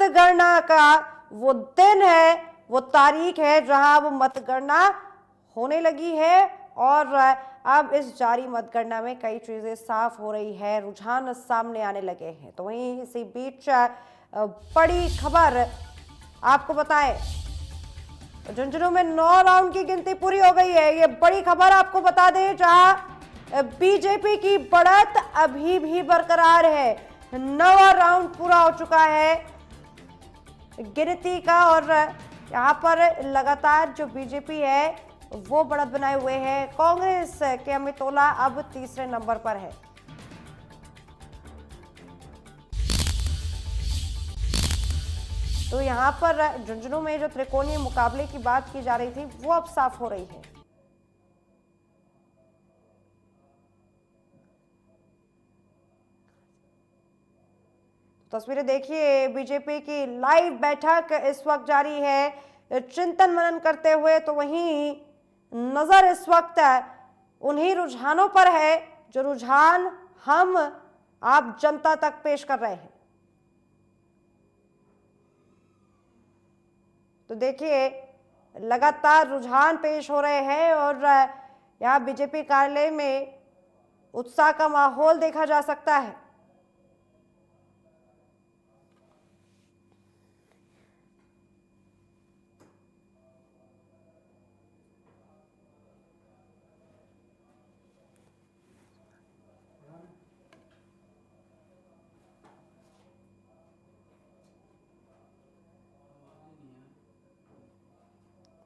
मतगणना का वो दिन है, वो तारीख है जहां अब मतगणना होने लगी है और अब इस जारी मतगणना में कई चीजें साफ हो रही है, रुझान सामने आने लगे हैं। तो वहीं इसी बीच बड़ी खबर आपको बताएं, झुंझुनू में 9 राउंड की गिनती पूरी हो गई है। ये बड़ी खबर आपको बता दें, जहां बीजेपी की बढ़त अभी भी बरकरार है। 9वां राउंड पूरा हो चुका है गिनती का और यहाँ पर लगातार जो बीजेपी है वो बढ़त बनाए हुए है। कांग्रेस के अमित ओला अब तीसरे नंबर पर है। तो यहाँ पर झुंझुनू में जो त्रिकोणीय मुकाबले की बात की जा रही थी वो अब साफ हो रही है। तस्वीरें देखिए, बीजेपी की लाइव बैठक इस वक्त जारी है चिंतन मनन करते हुए। तो वहीं नजर इस वक्त उन्हीं रुझानों पर है जो रुझान हम आप जनता तक पेश कर रहे हैं। तो देखिए, लगातार रुझान पेश हो रहे हैं और यहाँ बीजेपी कार्यालय में उत्साह का माहौल देखा जा सकता है।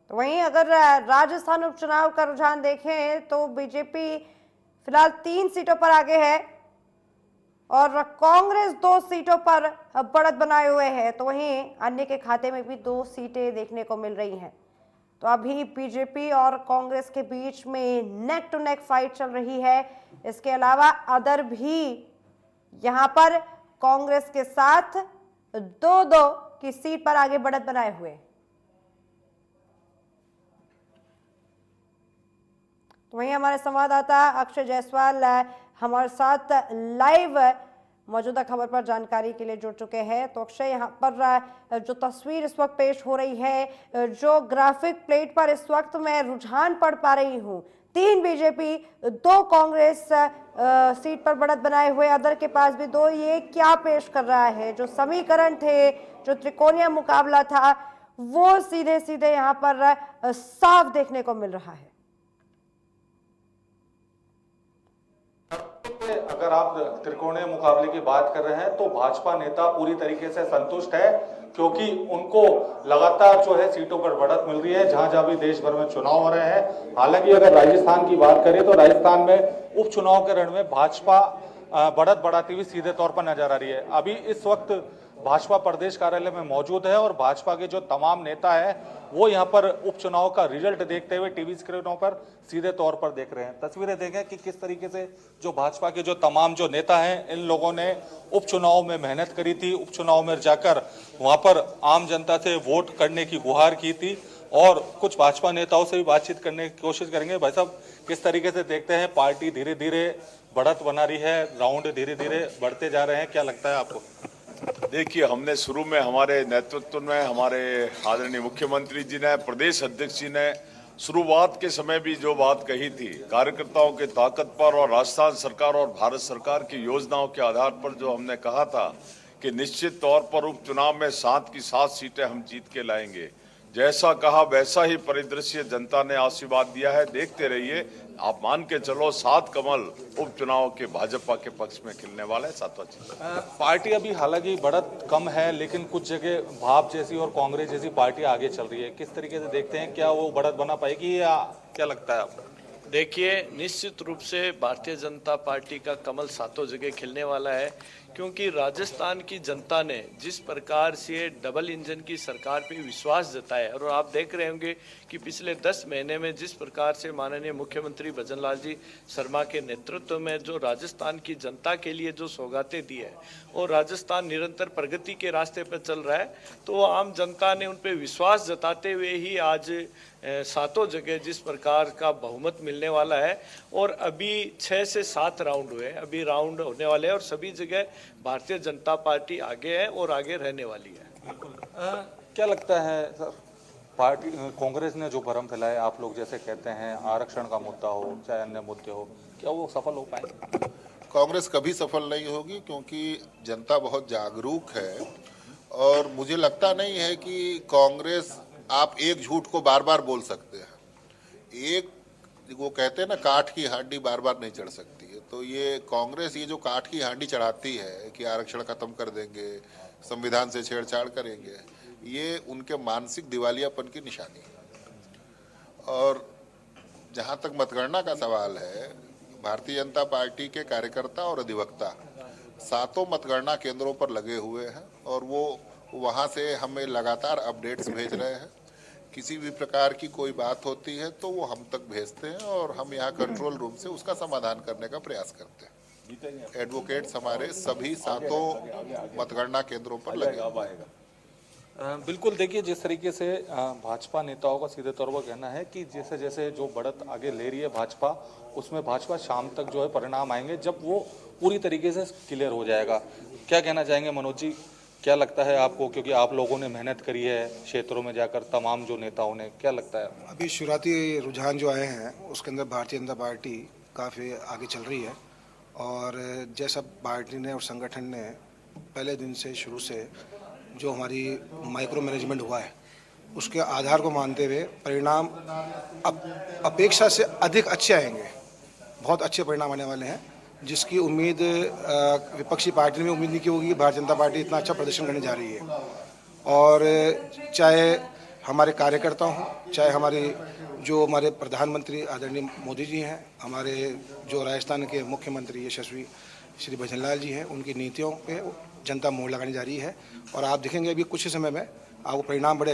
तो वहीं अगर राजस्थान उपचुनाव का रुझान देखें तो बीजेपी फिलहाल 3 सीटों पर आगे है और कांग्रेस 2 सीटों पर बढ़त बनाए हुए है। तो वहीं अन्य के खाते में भी 2 सीटें देखने को मिल रही हैं। तो अभी बीजेपी और कांग्रेस के बीच में नेक टू नेक फाइट चल रही है। इसके अलावा अदर भी यहां पर कांग्रेस के साथ 2-2 की सीट पर आगे बढ़त बनाए हुए। तो वहीं हमारे संवाददाता अक्षय जायसवाल हमारे साथ लाइव मौजूदा खबर पर जानकारी के लिए जुड़ चुके हैं। तो अक्षय, यहाँ पर जो तस्वीर इस वक्त पेश हो रही है, जो ग्राफिक प्लेट पर इस वक्त मैं रुझान पढ़ पा रही हूँ, 3 बीजेपी 2 कांग्रेस सीट पर बढ़त बनाए हुए, अदर के पास भी 2, ये क्या पेश कर रहा है? जो समीकरण थे, जो त्रिकोणीय मुकाबला था, वो सीधे सीधे यहाँ पर साफ देखने को मिल रहा है। अगर आप त्रिकोणीय मुकाबले की बात कर रहे हैं तो भाजपा नेता पूरी तरीके से संतुष्ट है, क्योंकि उनको लगातार जो है सीटों पर बढ़त मिल रही है जहां जहां भी देश भर में चुनाव हो रहे हैं। हालांकि अगर राजस्थान की बात करें तो राजस्थान में उपचुनाव के रण में भाजपा बढ़त बढ़ाती हुई सीधे तौर पर नजर आ रही है। अभी इस वक्त भाजपा प्रदेश कार्यालय में मौजूद है और भाजपा के जो तमाम नेता है वो यहाँ पर उपचुनाव का रिजल्ट देखते हुए टीवी स्क्रीनों पर सीधे तौर पर देख रहे हैं। तस्वीरें देखें कि किस तरीके से जो भाजपा के जो तमाम जो नेता हैं, इन लोगों ने उपचुनाव में मेहनत करी थी, उपचुनाव में जाकर वहां पर आम जनता से वोट करने की गुहार की थी और कुछ भाजपा नेताओं से भी बातचीत करने की कोशिश करेंगे। भाई साहब, किस तरीके से देखते हैं, पार्टी धीरे धीरे बढ़त बना रही है, राउंड धीरे धीरे बढ़ते जा रहे हैं, क्या लगता है आपको? देखिए, हमने शुरू में हमारे नेतृत्व में हमारे आदरणीय मुख्यमंत्री जी ने, प्रदेश अध्यक्ष जी ने शुरुआत के समय भी जो बात कही थी, कार्यकर्ताओं के ताकत पर और राजस्थान सरकार और भारत सरकार की योजनाओं के आधार पर जो हमने कहा था कि निश्चित तौर पर उपचुनाव में 7 की 7 सीटें हम जीत के लाएंगे, जैसा कहा वैसा ही परिदृश्य जनता ने आशीर्वाद दिया है। देखते रहिए, आप मान के चलो 7 कमल उपचुनाव के भाजपा के पक्ष में खिलने वाले हैं। 7वां चीज, पार्टी अभी हालांकि बढ़त कम है लेकिन कुछ जगह भाप जैसी और कांग्रेस जैसी पार्टी आगे चल रही है, किस तरीके से देखते हैं, क्या वो बढ़त बना पाएगी या क्या लगता है आपको? देखिए, निश्चित रूप से भारतीय जनता पार्टी का कमल 7 जगह खिलने वाला है, क्योंकि राजस्थान की जनता ने जिस प्रकार से डबल इंजन की सरकार पे विश्वास जताया और आप देख रहे होंगे कि पिछले 10 महीने में जिस प्रकार से माननीय मुख्यमंत्री भजनलाल जी शर्मा के नेतृत्व में जो राजस्थान की जनता के लिए जो सौगातें दी है और राजस्थान निरंतर प्रगति के रास्ते पर चल रहा है, तो आम जनता ने उन पर विश्वास जताते हुए ही आज 7 जगह जिस प्रकार का बहुमत मिलने वाला है और अभी 6 से 7 राउंड हुए, अभी राउंड होने वाले हैं और सभी जगह भारतीय जनता पार्टी आगे है और आगे रहने वाली है। क्या लगता है सर, पार्टी कांग्रेस ने जो भरम फैलाया, आप लोग जैसे कहते हैं आरक्षण का मुद्दा हो चाहे अन्य मुद्दे हो, क्या वो सफल हो पाएंगे? कांग्रेस कभी सफल नहीं होगी क्योंकि जनता बहुत जागरूक है और मुझे लगता नहीं है कि कांग्रेस, आप एक झूठ को बार बार बोल सकते हैं। एक वो कहते हैं ना, काठ की हांडी बार बार नहीं चढ़ सकती है। तो ये कांग्रेस ये जो काठ की हांडी चढ़ाती है कि आरक्षण खत्म कर देंगे, संविधान से छेड़छाड़ करेंगे, ये उनके मानसिक दिवालियापन की निशानी है। और जहाँ तक मतगणना का सवाल है, भारतीय जनता पार्टी के कार्यकर्ता और अधिवक्ता 7 मतगणना केंद्रों पर लगे हुए हैं और वो वहाँ से हमें लगातार अपडेट्स भेज रहे हैं। किसी भी प्रकार की कोई बात होती है तो वो हम तक भेजते हैं और हम यहाँ कंट्रोल रूम से उसका समाधान करने का प्रयास करते हैं। एडवोकेट्स हमारे सभी 7 मतगणना केंद्रों पर लगे हुए हैं। बिल्कुल, देखिए जिस तरीके से भाजपा नेताओं का सीधे तौर पर कहना है कि जैसे जैसे जो बढ़त आगे ले रही है भाजपा, उसमें भाजपा शाम तक जो है परिणाम आएंगे जब वो पूरी तरीके से क्लियर हो जाएगा। क्या कहना चाहेंगे मनोज जी, क्या लगता है आपको, क्योंकि आप लोगों ने मेहनत करी है क्षेत्रों में जाकर, तमाम जो नेताओं ने, क्या लगता है? अभी शुरुआती रुझान जो आए हैं उसके अंदर भारतीय जनता पार्टी काफ़ी आगे चल रही है और जैसा पार्टी ने और संगठन ने पहले दिन से शुरू से जो हमारी माइक्रो मैनेजमेंट हुआ है उसके आधार को मानते हुए परिणाम अपेक्षा से अधिक अच्छे आएंगे। बहुत अच्छे परिणाम आने वाले हैं जिसकी उम्मीद विपक्षी पार्टी ने उम्मीद नहीं की होगी कि भारतीय जनता पार्टी इतना अच्छा प्रदर्शन करने जा रही है। और चाहे हमारे कार्यकर्ता हों, चाहे हमारे प्रधानमंत्री आदरणीय मोदी जी हैं, हमारे जो राजस्थान के मुख्यमंत्री यशस्वी श्री भजनलाल जी हैं, उनकी नीतियों पे जनता मोहर लगाने जा रही है और आप देखेंगे अभी कुछ ही समय में आपको परिणाम बड़े